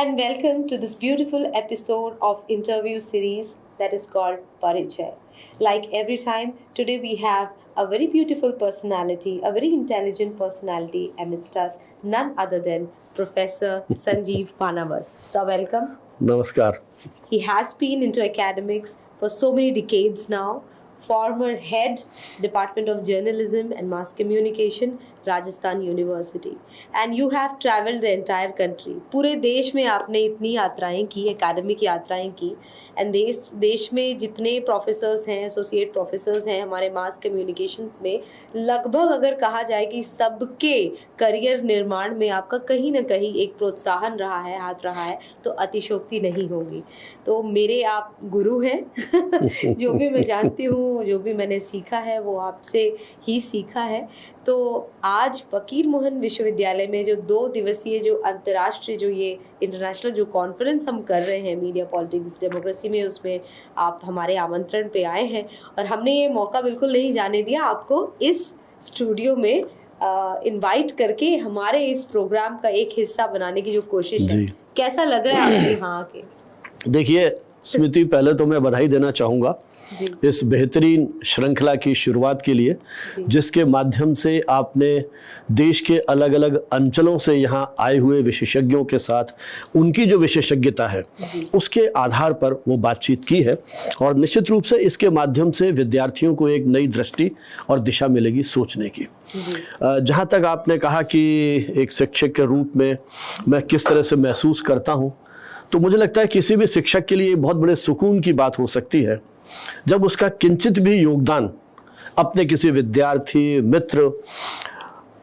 and welcome to this beautiful episode of interview series that is called Parichay. Like every time, today we have a very beautiful personality, a very intelligent personality amidst us, none other than Professor Sanjeev Panavar. So welcome. Namaskar. He has been into academics for so many decades now. Former head, Department of Journalism and Mass Communication, Rajasthan university and you have travelled the entire country. पूरे देश में आपने इतनी यात्राएं की, academic यात्राएं की and देश में जितने प्रोफेसर्स हैं, एसोसिएट प्रोफेसर्स हैं हमारे मास कम्युनिकेशन में, लगभग अगर कहा जाए कि सबके करियर निर्माण में आपका कहीं ना कहीं एक प्रोत्साहन रहा है, हाथ रहा है, तो अतिशयोक्ति नहीं होगी. तो मेरे आप गुरु हैं. जो भी मैं जानती हूँ, जो भी मैंने सीखा है वो आपसे ही सीखा है. तो आज फकीर मोहन विश्वविद्यालय में जो 2 दिवसीय जो अंतर्राष्ट्रीय जो ये इंटरनेशनल जो कॉन्फ्रेंस हम कर रहे हैं मीडिया पॉलिटिक्स डेमोक्रेसी में, उसमें आप हमारे आमंत्रण पे आए हैं और हमने ये मौका बिल्कुल नहीं जाने दिया आपको इस स्टूडियो में इनवाइट करके हमारे इस प्रोग्राम का एक हिस्सा बनाने की जो कोशिश है. कैसा लग रहा है आपके यहाँ आके? देखिए स्मृति, पहले तो मैं बधाई देना चाहूँगा इस बेहतरीन श्रृंखला की शुरुआत के लिए, जिसके माध्यम से आपने देश के अलग अलग अंचलों से यहाँ आए हुए विशेषज्ञों के साथ उनकी जो विशेषज्ञता है उसके आधार पर वो बातचीत की है. और निश्चित रूप से इसके माध्यम से विद्यार्थियों को एक नई दृष्टि और दिशा मिलेगी सोचने की. जहाँ तक आपने कहा कि एक शिक्षक के रूप में मैं किस तरह से महसूस करता हूँ, तो मुझे लगता है किसी भी शिक्षक के लिए बहुत बड़े सुकून की बात हो सकती है जब उसका किंचित भी योगदान अपने किसी विद्यार्थी, मित्र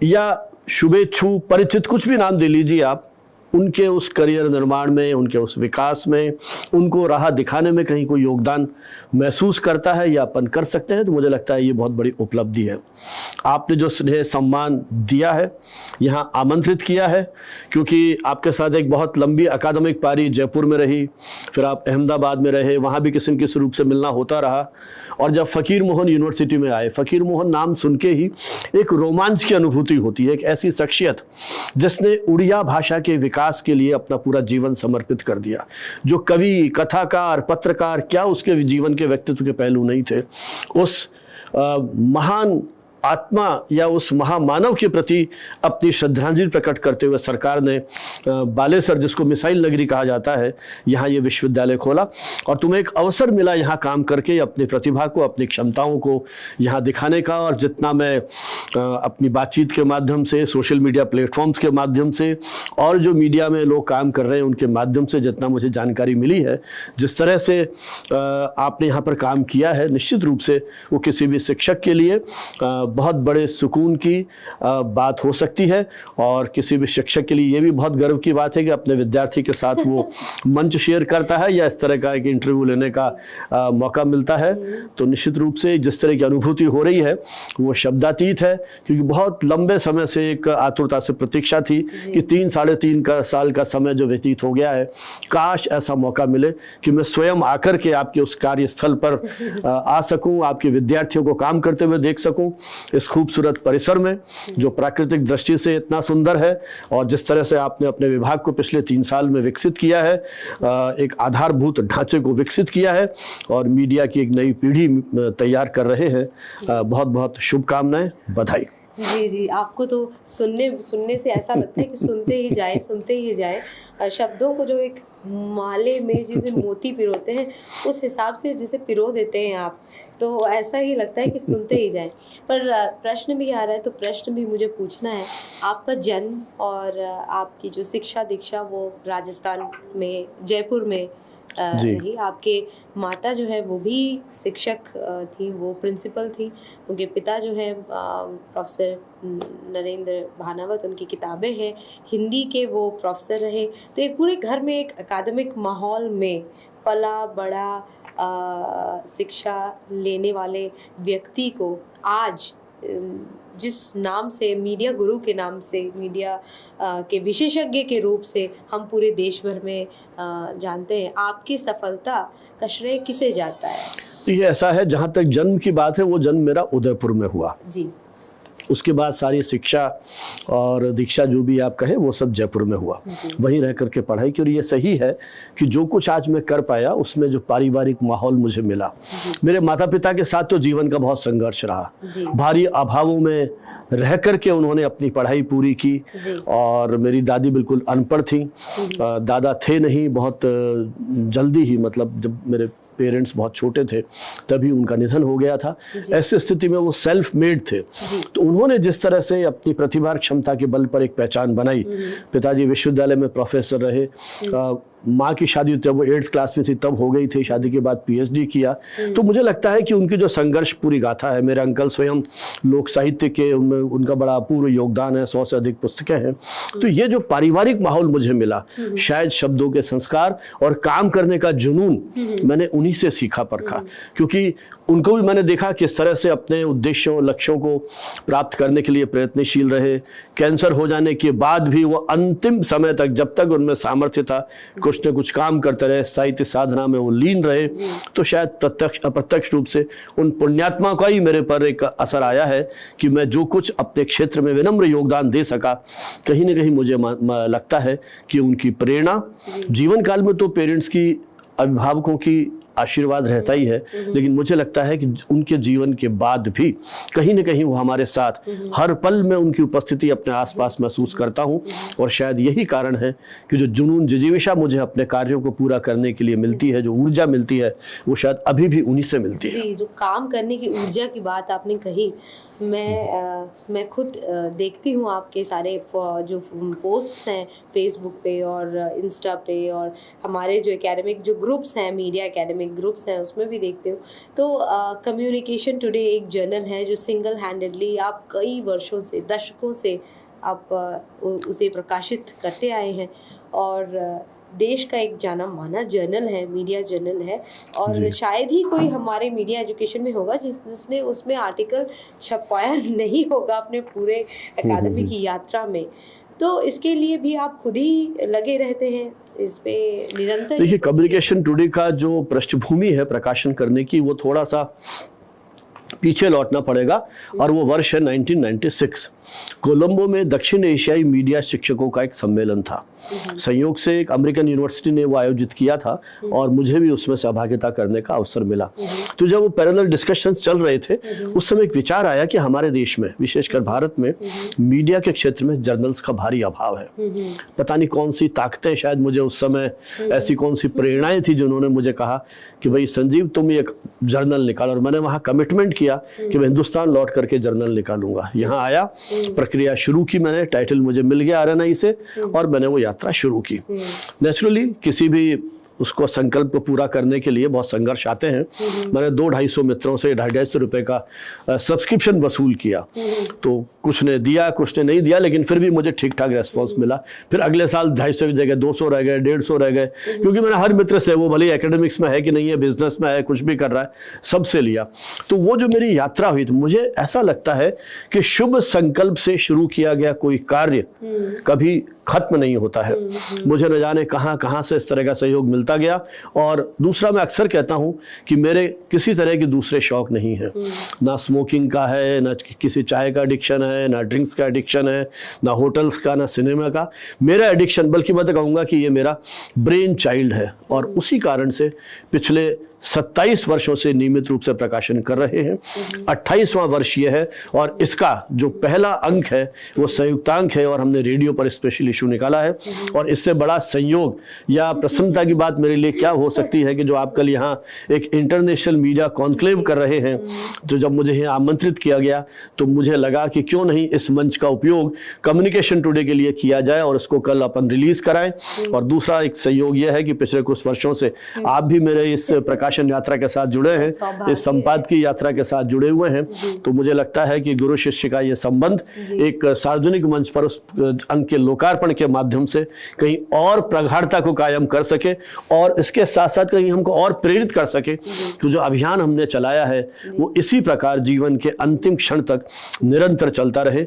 या शुभेच्छु, परिचित, कुछ भी नाम दे लीजिए आप, उनके उस करियर निर्माण में, उनके उस विकास में, उनको राह दिखाने में कहीं कोई योगदान महसूस करता है या अपन कर सकते हैं, तो मुझे लगता है ये बहुत बड़ी उपलब्धि है. आपने जो स्नेह सम्मान दिया है, यहाँ आमंत्रित किया है, क्योंकि आपके साथ एक बहुत लंबी अकादमिक पारी जयपुर में रही, फिर आप अहमदाबाद में रहे, वहाँ भी किसी न किसी रूप से मिलना होता रहा. और जब फ़कीर मोहन यूनिवर्सिटी में आए, फ़कीर मोहन नाम सुन के ही एक रोमांच की अनुभूति होती है. एक ऐसी शख्सियत जिसने उड़िया भाषा के विकास के लिए अपना पूरा जीवन समर्पित कर दिया. जो कवि, कथाकार, पत्रकार, क्या उसके जीवन के व्यक्तित्व के पहलू नहीं थे. उस महान आत्मा या उस महामानव के प्रति अपनी श्रद्धांजलि प्रकट करते हुए सरकार ने बालेसर, जिसको मिसाइल नगरी कहा जाता है, यहाँ ये विश्वविद्यालय खोला. और तुम्हें एक अवसर मिला यहाँ काम करके अपनी प्रतिभा को, अपनी क्षमताओं को यहाँ दिखाने का. और जितना मैं अपनी बातचीत के माध्यम से, सोशल मीडिया प्लेटफॉर्म्स के माध्यम से और जो मीडिया में लोग काम कर रहे हैं उनके माध्यम से जितना मुझे जानकारी मिली है, जिस तरह से आपने यहाँ पर काम किया है, निश्चित रूप से वो किसी भी शिक्षक के लिए बहुत बड़े सुकून की बात हो सकती है. और किसी भी शिक्षक के लिए ये भी बहुत गर्व की बात है कि अपने विद्यार्थी के साथ वो मंच शेयर करता है या इस तरह का एक इंटरव्यू लेने का मौका मिलता है. तो निश्चित रूप से जिस तरह की अनुभूति हो रही है वो शब्दातीत है, क्योंकि बहुत लंबे समय से एक आतुरता से प्रतीक्षा थी कि 3-3.5 साल का समय जो व्यतीत हो गया है, काश ऐसा मौका मिले कि मैं स्वयं आकर के आपके उस कार्यस्थल पर आ सकूं, आपके विद्यार्थियों को काम करते हुए देख सकूं इस खूबसूरत परिसर में, जो प्राकृतिक दृष्टि से इतना सुंदर है. और जिस तरह से आपने अपने विभाग को पिछले 3 साल में विकसित किया है, एक आधारभूत ढांचे को विकसित किया है और मीडिया की एक नई पीढ़ी तैयार कर रहे हैं, बहुत बहुत शुभकामनाएं, बधाई. जी, आपको तो सुनने से ऐसा लगता है कि सुनते ही जाए. शब्दों को जो एक माले में जैसे मोती पिरोते हैं, उस हिसाब से जिसे पिरो देते हैं आप, तो ऐसा ही लगता है कि सुनते ही जाएं. पर प्रश्न भी आ रहा है, तो प्रश्न भी मुझे पूछना है. आपका जन्म और आपकी जो शिक्षा दीक्षा वो राजस्थान में, जयपुर में रही. आपके माता जो है वो भी शिक्षक थी, वो प्रिंसिपल थी. उनके पिता जो है प्रोफेसर नरेंद्र भानावत, उनकी किताबें हैं, हिंदी के वो प्रोफेसर रहे. तो एक पूरे घर में एक अकादमिक माहौल में पला बड़ा शिक्षा लेने वाले व्यक्ति को आज जिस नाम से, मीडिया गुरु के नाम से, मीडिया के विशेषज्ञ के रूप से हम पूरे देश भर में जानते हैं, आपकी सफलता का श्रेय किसे जाता है? ये ऐसा है, जहाँ तक जन्म की बात है, वो जन्म मेरा उदयपुर में हुआ जी. उसके बाद सारी शिक्षा और दीक्षा जो भी आप कहें वो सब जयपुर में हुआ, वहीं रह करके पढ़ाई की। और ये सही है कि जो कुछ आज मैं कर पाया उसमें जो पारिवारिक माहौल मुझे मिला, मेरे माता पिता के साथ तो जीवन का बहुत संघर्ष रहा, भारी अभावों में रह करके उन्होंने अपनी पढ़ाई पूरी की। और मेरी दादी बिल्कुल अनपढ़ थी, दादा थे नहीं, बहुत जल्दी ही, मतलब जब मेरे पेरेंट्स बहुत छोटे थे तभी उनका निधन हो गया था। ऐसी स्थिति में वो सेल्फ मेड थे, तो उन्होंने जिस तरह से अपनी प्रतिभा और क्षमता के बल पर एक पहचान बनाई, पिताजी विश्वविद्यालय में प्रोफेसर रहे, माँ की शादी जब वो 8th क्लास में थी तब हो गई थी, शादी के बाद PhD किया। तो मुझे लगता है कि उनकी जो संघर्ष पूरी गाथा है, मेरे अंकल स्वयं लोक साहित्य के, उनमें उनका बड़ा अपूर्व योगदान है, 100 से अधिक पुस्तकें हैं। तो ये जो पारिवारिक माहौल मुझे मिला, शायद शब्दों के संस्कार और काम करने का जुनून मैंने उन्हीं से सीखा परखा, क्योंकि उनको भी मैंने देखा किस तरह से अपने उद्देश्यों लक्ष्यों को प्राप्त करने के लिए प्रयत्नशील रहे। कैंसर हो जाने के बाद भी वो अंतिम समय तक, जब तक उनमें सामर्थ्य था, कुछ न कुछ काम करते रहे, साहित्य साधना में वो लीन रहे। तो शायद प्रत्यक्ष अप्रत्यक्ष रूप से उन पुण्यात्मा का ही मेरे पर एक असर आया है कि मैं जो कुछ अपने क्षेत्र में विनम्र योगदान दे सका, कहीं ना कहीं मुझे लगता है कि उनकी प्रेरणा, जीवन काल में तो पेरेंट्स की, अभिभावकों की आशीर्वाद रहता ही है, लेकिन मुझे लगता है कि उनके जीवन के बाद भी कहीं ना कहीं वो हमारे साथ हर पल में उनकी उपस्थिति अपने आसपास महसूस करता हूं। और शायद यही कारण है कि जो जुनून जिजीविषा मुझे अपने कार्यों को पूरा करने के लिए मिलती है, जो ऊर्जा मिलती है, वो शायद अभी भी उन्हीं से मिलती है। जी, जो काम करने की ऊर्जा की बात आपने कही, मैं खुद देखती हूँ आपके सारे जो पोस्ट्स हैं फेसबुक पे और इंस्टा पे, और हमारे जो एकेडमिक जो ग्रुप्स हैं, मीडिया एकेडमिक ग्रुप्स हैं, उसमें भी देखते हो। तो कम्युनिकेशन टुडे एक जर्नल है जो सिंगल हैंडेडली आप कई वर्षों से, दशकों से आप उसे प्रकाशित करते आए हैं, और देश का एक जाना माना जर्नल है, मीडिया जर्नल है। और शायद ही कोई हमारे मीडिया एजुकेशन में होगा जिसने उसमें आर्टिकल छपवाया नहीं होगा अपने पूरे अकादमी की यात्रा में। तो इसके लिए भी आप खुद ही लगे रहते हैं इस पे निरंतर? देखिए, कम्युनिकेशन टुडे का जो पृष्ठभूमि है प्रकाशन करने की, वो थोड़ा सा पीछे लौटना पड़ेगा, और वो वर्ष है 1996। कोलंबो में दक्षिण एशियाई मीडिया शिक्षकों का एक सम्मेलन था। संयोग से एक अमेरिकन यूनिवर्सिटी ने वो आयोजित किया था और मुझे भी उसमें सहभागिता करने का अवसर मिला। तो जब वो पैरेलल डिस्कशंस चल रहे थे, उस समय एक विचार आया कि हमारे देश में, विशेषकर भारत में, मीडिया के क्षेत्र में जर्नल्स का भारी अभाव है। पता नहीं कौन सी ताकतें, शायद मुझे उस समय ऐसी कौन सी प्रेरणाएं थी जिन्होंने मुझे कहा कि भाई संजीव, तुम एक जर्नल निकालो। और मैंने वहाँ कमिटमेंट किया कि मैं हिंदुस्तान लौट करके जर्नल निकालूंगा। यहाँ आया, प्रक्रिया शुरू की मैंने, टाइटल मुझे मिल गया RNI से, और मैंने वो यात्रा शुरू की। नेचुरली किसी भी उसको संकल्प को पूरा करने के लिए बहुत संघर्ष आते हैं। मैंने 200-250 मित्रों से 250 रुपए का सब्सक्रिप्शन वसूल किया। तो कुछ ने दिया, कुछ ने नहीं दिया, लेकिन फिर भी मुझे ठीक ठाक रेस्पॉन्स मिला। फिर अगले साल 250 की जगह 200 रह गए, 150 रह गए, क्योंकि मैंने हर मित्र से, वो भले एकेडमिक्स में है कि नहीं है, बिजनेस में है, कुछ भी कर रहा है, सबसे लिया। तो वो जो मेरी यात्रा हुई, तो मुझे ऐसा लगता है कि शुभ संकल्प से शुरू किया गया कोई कार्य कभी खत्म नहीं होता है। मुझे न जाने कहाँ कहाँ से इस तरह का सहयोग मिलता गया। और दूसरा, मैं अक्सर कहता हूँ कि मेरे किसी तरह के दूसरे शौक नहीं है। ना स्मोकिंग का है, ना किसी चाय का एडिक्शन है, ना ड्रिंक्स का एडिक्शन है, ना होटल्स का, ना सिनेमा का। मेरा एडिक्शन, बल्कि मैं तो कहूँगा कि ये मेरा ब्रेन चाइल्ड है। और उसी कारण से पिछले 27 वर्षों से नियमित रूप से प्रकाशन कर रहे हैं। 28वां वर्ष ये है, और इसका जो पहला अंक है वो संयुक्तांक है, और हमने रेडियो पर स्पेशल इशू निकाला है। और इससे बड़ा संयोग या प्रसन्नता की बात मेरे लिए क्या हो सकती है कि जो आप कल यहाँ एक इंटरनेशनल मीडिया कॉन्क्लेव कर रहे हैं, तो जब मुझे यहाँ आमंत्रित किया गया तो मुझे लगा कि क्यों नहीं इस मंच का उपयोग कम्युनिकेशन टुडे के लिए किया जाए और उसको कल अपन रिलीज कराएं। और दूसरा एक संयोग यह है कि पिछले कुछ वर्षों से आप भी मेरे इस प्रकाशन यात्रा के साथ जुड़े हैं, इस संपादकीय यात्रा के साथ जुड़े हुए हैं। तो मुझे लगता है कि गुरु शिष्य का ये संबंध एक सार्वजनिक मंच पर उस अंक के लोकार्पण के माध्यम से कहीं और प्रगाढ़ता को कायम कर सके, और इसके साथ साथ कहीं हमको और प्रेरित कर सके कि जो अभियान हमने चलाया है वो इसी प्रकार जीवन के अंतिम क्षण तक निरंतर चलता रहे।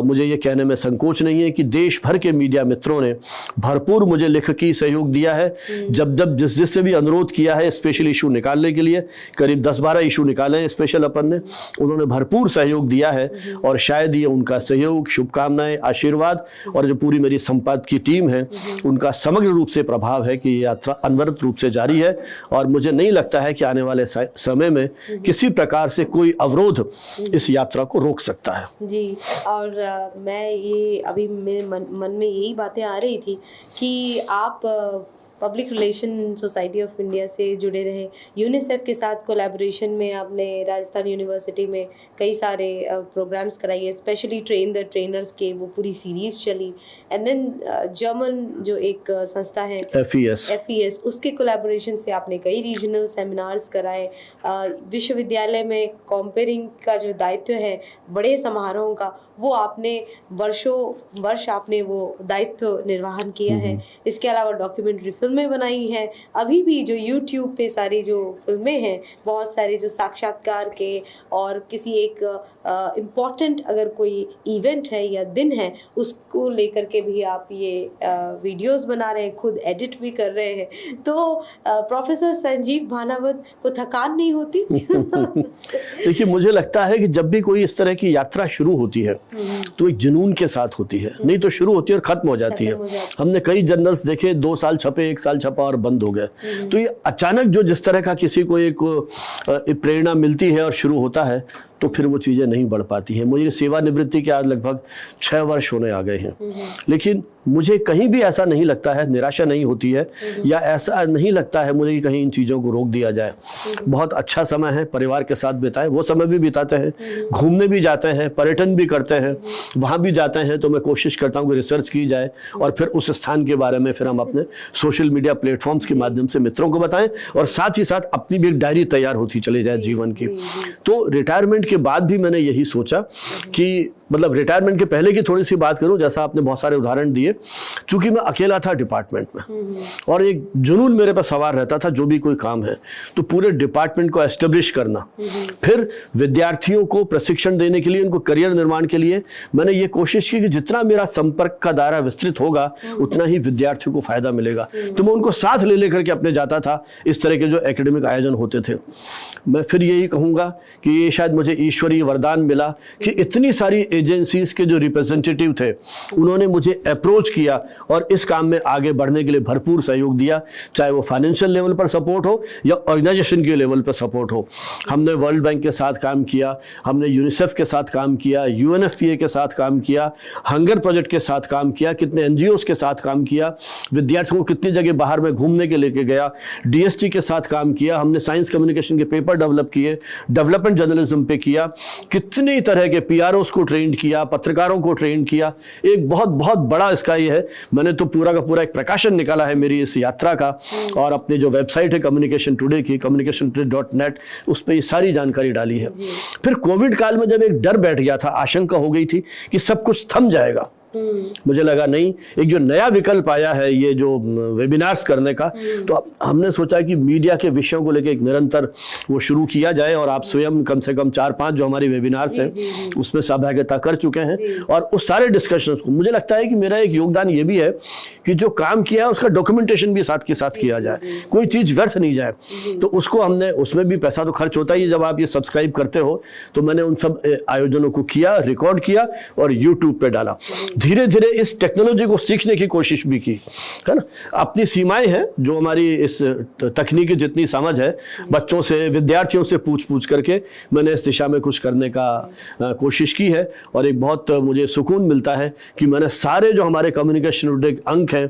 मुझे ये कहने में संकोच नहीं है कि देश भर के मीडिया मित्रों ने भरपूर मुझे लेखकी सहयोग दिया है। जब जिससे भी अनुरोध किया है, स्पेशली इशू निकालने के लिए, करीब 10-12 इशू निकाले हैं स्पेशल अपन ने। उन्होंने भरपूर सहयोग दिया है और शायद ये उनका सहयोग, शुभकामनाएं, आशीर्वाद और जो पूरी मेरी संपादक की टीम है उनका समग्र रूप से प्रभाव है कि ये यात्रा अनवरत रूप से जारी है। और मुझे नहीं लगता है कि आने वाले समय में किसी प्रकार से कोई अवरोध इस यात्रा को रोक सकता है। जी, और मैं ये अभी मेरे मन में यही बातें आ रही थी कि आप public relation society of India से जुड़े रहे, यूनिसेफ के साथ कोलैबोरेशन में आपने राजस्थान यूनिवर्सिटी में कई सारे प्रोग्राम्स कराई है, स्पेशली ट्रेन द ट्रेनर्स के वो पूरी सीरीज़ चली। एंड देन जर्मन जो एक संस्था है FES, उसके कोलैबोरेशन से आपने कई रीजनल सेमिनार्स कराए। विश्वविद्यालय में कॉम्पेयरिंग का जो दायित्व है बड़े समारोहों का, वो आपने वर्ष आपने वो दायित्व निर्वहन किया है। इसके अलावा डॉक्यूमेंट्री फिल्में बनाई हैं, अभी भी जो यूट्यूब पे सारी जो फिल्में हैं, बहुत सारी जो साक्षात्कार के और किसी एक इम्पॉर्टेंट अगर कोई इवेंट है या दिन है उसको लेकर के भी आप ये वीडियोस बना रहे हैं, खुद एडिट भी कर रहे हैं। तो प्रोफेसर संजीव भानावत को थकान नहीं होती? देखिए, मुझे लगता है कि जब भी कोई इस तरह की यात्रा शुरू होती है तो एक जुनून के साथ होती है, नहीं तो शुरू होती है और खत्म हो जाती है। हमने कई जर्नल्स देखे, 2 साल छपे, 1 साल छपा और बंद हो गए। तो ये अचानक जो जिस तरह का किसी को एक प्रेरणा मिलती है और शुरू होता है तो फिर वो चीज़ें नहीं बढ़ पाती हैं। मुझे सेवानिवृत्ति के आज लगभग 6 वर्ष होने आ गए हैं, लेकिन मुझे कहीं भी ऐसा नहीं लगता है, निराशा नहीं होती है या ऐसा नहीं लगता है मुझे कि कहीं इन चीज़ों को रोक दिया जाए। बहुत अच्छा समय है, परिवार के साथ बिताएं, वो समय भी बिताते हैं, घूमने भी जाते हैं, पर्यटन भी करते हैं, वहाँ भी जाते हैं। तो मैं कोशिश करता हूँ कि रिसर्च की जाए और फिर उस स्थान के बारे में फिर हम अपने सोशल मीडिया प्लेटफॉर्म्स के माध्यम से मित्रों को बताएं और साथ ही साथ अपनी भी एक डायरी तैयार होती चली जाए जीवन की। तो रिटायरमेंट के बाद भी मैंने यही सोचा कि मतलब रिटायरमेंट के पहले की थोड़ी सी बात करूं, जैसा आपने बहुत सारे उदाहरण दिए, चूंकि मैं अकेला था डिपार्टमेंट में और एक जुनून मेरे पर सवार रहता था, जो भी कोई काम है तो पूरे डिपार्टमेंट को एस्टेब्लिश करना, फिर विद्यार्थियों को प्रशिक्षण देने के लिए, उनको करियर निर्माण के लिए मैंने ये कोशिश की कि जितना मेरा संपर्क का दायरा विस्तृत होगा उतना ही विद्यार्थियों को फायदा मिलेगा। तो मैं उनको साथ ले लेकर के अपने जाता था, इस तरह के जो एकेडमिक आयोजन होते थे। मैं फिर यही कहूँगा कि ये शायद मुझे ईश्वरीय वरदान मिला कि इतनी सारी एजेंसीज के जो रिप्रेजेंटेटिव थे उन्होंने मुझे अप्रोच किया और इस काम में आगे बढ़ने के लिए भरपूर सहयोग दिया, चाहे वो फाइनेंशियल लेवल पर सपोर्ट हो या ऑर्गेनाइजेशन के लेवल पर सपोर्ट हो। हमने वर्ल्ड बैंक के साथ काम किया, हमने यूनिसेफ के साथ काम किया, UNFPA के साथ काम किया, हंगर प्रोजेक्ट के साथ काम किया, कितने NGOs के साथ काम किया, विद्यार्थियों को कितनी जगह बाहर में घूमने के लेके गया, DST के साथ काम किया, हमने साइंस कम्युनिकेशन के पेपर डेवलप किए, डेवलपमेंट जर्नलिज्म पे किया, कितनी तरह के PROs को ट्रेन किया, पत्रकारों को ट्रेन किया। एक बहुत बहुत बड़ा इसका ये है, मैंने तो पूरा का पूरा एक प्रकाशन निकाला है मेरी इस यात्रा का और अपने जो वेबसाइट है कम्युनिकेशन टुडे की, communicationtoday.net, उस पर ये सारी जानकारी डाली है। फिर कोविड काल में जब एक डर बैठ गया था, आशंका हो गई थी कि सब कुछ थम जाएगा, मुझे लगा नहीं, एक जो नया विकल्प आया है ये जो वेबिनार्स करने का, तो हमने सोचा कि मीडिया के विषयों को लेकर एक निरंतर वो शुरू किया जाए और आप स्वयं कम से कम 4-5 जो हमारी वेबिनार्स हैं उसमें सहभागिता कर चुके हैं और उस सारे डिस्कशंस को, मुझे लगता है कि मेरा एक योगदान ये भी है कि जो काम किया है उसका डॉक्यूमेंटेशन भी साथ के साथ किया जाए, कोई चीज़ व्यर्थ नहीं जाए। तो उसको हमने, उसमें भी पैसा तो खर्च होता ही है जब आप ये सब्सक्राइब करते हो, तो मैंने उन सब आयोजनों को किया, रिकॉर्ड किया और यूट्यूब पे डाला। धीरे धीरे इस टेक्नोलॉजी को सीखने की कोशिश भी की, है ना। अपनी सीमाएं हैं, जो हमारी इस तकनीकी जितनी समझ है, बच्चों से, विद्यार्थियों से पूछ करके मैंने इस दिशा में कुछ करने का कोशिश की है और एक बहुत मुझे सुकून मिलता है कि मैंने सारे जो हमारे कम्युनिकेशन टुडे अंक हैं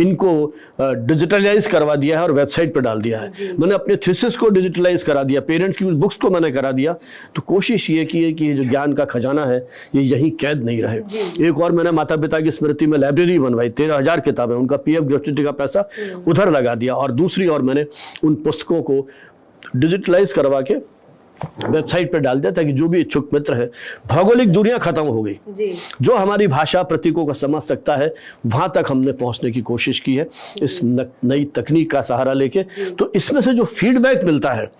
इनको डिजिटलाइज करवा दिया है और वेबसाइट पर डाल दिया है। मैंने अपने थीसिस को डिजिटलाइज करा दिया, पेरेंट्स की बुक्स को मैंने करा दिया। तो कोशिश ये की है कि जो ज्ञान का खजाना है ये यहीं कैद नहीं रहे। एक और मैंने माता पिता की स्मृति में लाइब्रेरी बनवाई, 13,000 किताबें, उनका PF ग्रेच्युटी का पैसा उधर लगा दिया और दूसरी ओर मैंने उन पुस्तकों को डिजिटलाइज करवा के वेबसाइट पे डाल दिया ताकि जो भी इच्छुक मित्र है, भौगोलिक दूरियां खत्म हो गई जी। जो हमारी भाषा प्रतीकों को समझ सकता है वहां तक हमने पहुंचने की कोशिश की है इस नई तकनीक का सहारा लेके। तो इसमें से जो फीडबैक मिलता है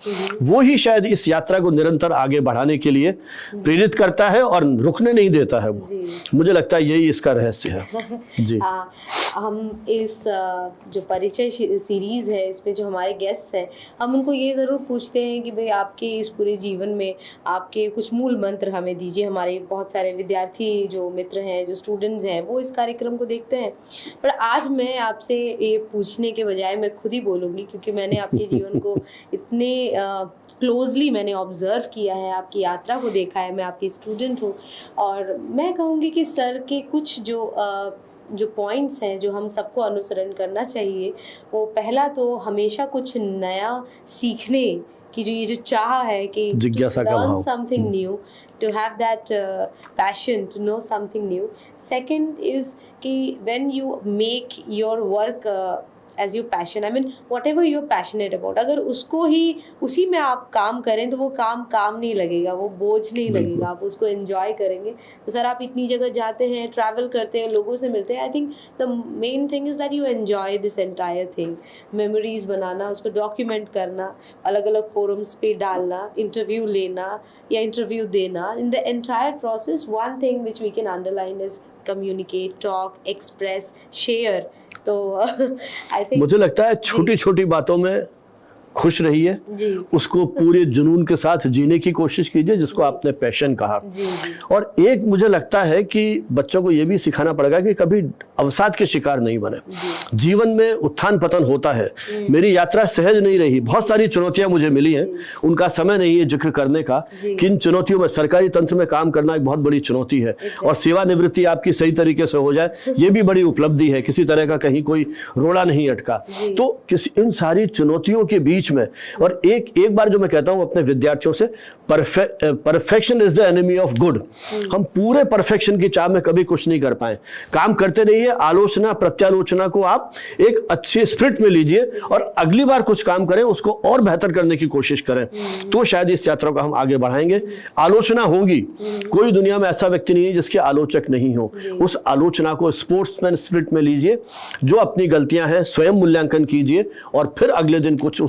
वो ही शायद इस यात्रा को निरंतर आगे बढ़ाने के लिए प्रेरित करता है और रुकने नहीं देता है। वो मुझे लगता है यही इसका रहस्य है। जी। हम इस जो परिचय सीरीज है इसमें जो हमारे गेस्ट हैं, हम उनको ये ज़रूर पूछते हैं कि भाई आपके इस पूरे जीवन में आपके कुछ मूल मंत्र हमें दीजिए। हमारे बहुत सारे विद्यार्थी जो मित्र हैं, जो स्टूडेंट्स हैं, वो इस कार्यक्रम को देखते हैं। पर आज मैं आपसे ये पूछने के बजाय मैं खुद ही बोलूँगी, क्योंकि मैंने आपके जीवन को इतने क्लोजली मैंने ऑब्जर्व किया है, आपकी यात्रा को देखा है, मैं आपकी स्टूडेंट हूँ। और मैं कहूँगी कि सर के कुछ जो पॉइंट्स हैं जो हम सबको अनुसरण करना चाहिए, वो पहला तो हमेशा कुछ नया सीखने की जो ये जो चाह है कि जिज्ञासा का भाव, something new, to have that passion to know something new. Second is कि when you make your work as your passion, I mean whatever you're passionate about, अगर उसको ही उसी में आप काम करें तो वो काम नहीं लगेगा, वो बोझ नहीं लगेगा, आप उसको एंजॉय करेंगे। तो सर आप इतनी जगह जाते हैं, ट्रैवल करते हैं, लोगों से मिलते हैं, I think the main thing is that you enjoy this entire thing. Memories बनाना, उसको डॉक्यूमेंट करना, अलग अलग फोरम्स पे डालना, इंटरव्यू लेना या इंटरव्यू देना, in the entire process one thing which we can underline is communicate, talk, express, share. तो आई थिंक मुझे लगता है छोटी छोटी बातों में खुश रहिए, उसको पूरे जुनून के साथ जीने की कोशिश कीजिए, जिसको आपने पैशन कहा। और एक मुझे लगता है कि बच्चों को यह भी सिखाना पड़ेगा कि कभी अवसाद के शिकार नहीं बने। जीवन में उत्थान पतन होता है। मेरी यात्रा सहज नहीं रही, बहुत सारी चुनौतियां मुझे मिली हैं, उनका समय नहीं है जिक्र करने का। किन चुनौतियों में, सरकारी तंत्र में काम करना एक बहुत बड़ी चुनौती है, और सेवानिवृत्ति आपकी सही तरीके से हो जाए ये भी बड़ी उपलब्धि है, किसी तरह का कहीं कोई रोड़ा नहीं अटका। तो इन सारी चुनौतियों के बीच में, और एक बार जो मैं कहता हूं अपने विद्यार्थियों से, perfection is the enemy of good. हम पूरे परफेक्शन की चाह में कभी कुछ नहीं कर पाए। काम करते रहिए, आलोचना प्रत्यालोचना को आप एक अच्छे स्पिरिट में लीजिए और अगली बार कुछ काम करें उसको और बेहतर करने की कोशिश करें, तो शायद इस यात्रा को हम आगे बढ़ाएंगे। आलोचना होगी, कोई दुनिया में ऐसा व्यक्ति नहीं है जिसके आलोचक नहीं हो। उस आलोचना को स्पोर्ट्समैन स्पिरिट में लीजिए, जो अपनी गलतियां हैं स्वयं मूल्यांकन कीजिए और फिर अगले दिन कुछ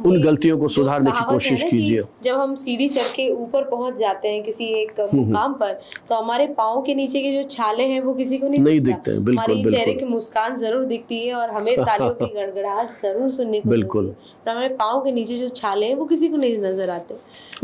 उन गलतियों को सुधारने की कोशिश कीजिए। जब हम सीढ़ी चढ़ के ऊपर पहुंच जाते हैं किसी एक मुकाम पर, तो हमारे पाँव के नीचे के जो छाले हैं वो किसी को नहीं दिखते। हमारी चेहरे की मुस्कान जरूर दिखती है और हमें तालियों की गड़गड़ाहट जरूर सुनने को मिलती है, पर हमारे पाँव के नीचे जो छाले हैं वो किसी को नहीं नजर आते।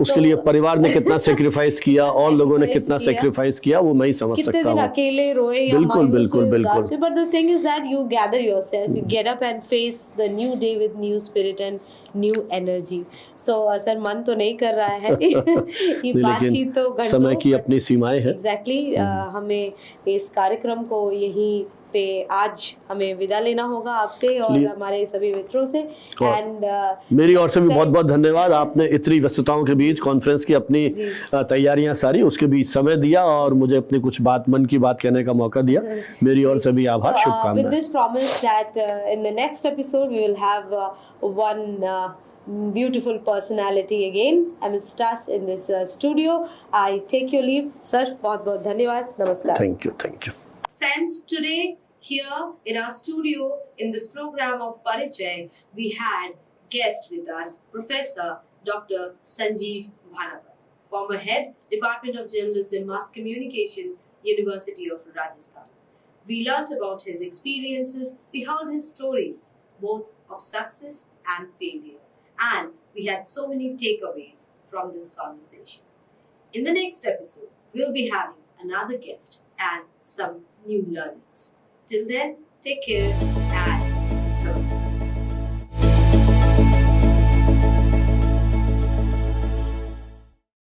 उसके लिए परिवार ने कितना सेक्रीफाइस किया और लोगों ने कितना सेक्रीफाइस किया वो मैं ही समझ सकता हूँ। कितने दिन अकेले रोए या बिल्कुल। But the thing is that you gather yourself, you get up and face the new day with new spirit and new energy. So sir मन तो नहीं कर रहा है ये बातचीत तो घंटों, समय की अपनी सीमाएं हैं। एग्जैक्टली हमें इस कार्यक्रम को यहीं पे आज हमें विदा लेना होगा आपसे और हमारे सभी मित्रों से। एंड मेरी ओर से भी बहुत बहुत धन्यवाद। आपने इतनी व्यस्तताओं के बीच कॉन्फ्रेंस की अपनी तैयारियां सारी उसके बीच समय दिया और मुझे अपनी कुछ मन की बात कहने का मौका दिया। मेरी ओर से भी आभार, शुभकामनाएं। With this promise that in the next episode we will have one beautiful personality again amidst us in this studio. I take your leave, sir. बहुत बहुत धन्यवाद, नमस्कार। Thank you. Friends, today here in our studio in this program of Parichay, we had guest with us, Professor Dr. Sanjeev Bhanapat, former head, Department of Journalism, Mass Communication, University of Rajasthan. We learnt about his experiences, we heard his stories, both of success and failure, and we had so many takeaways from this conversation. In the next episode, we'll be having another guest and some new learnings. Till then, take care and namaskar.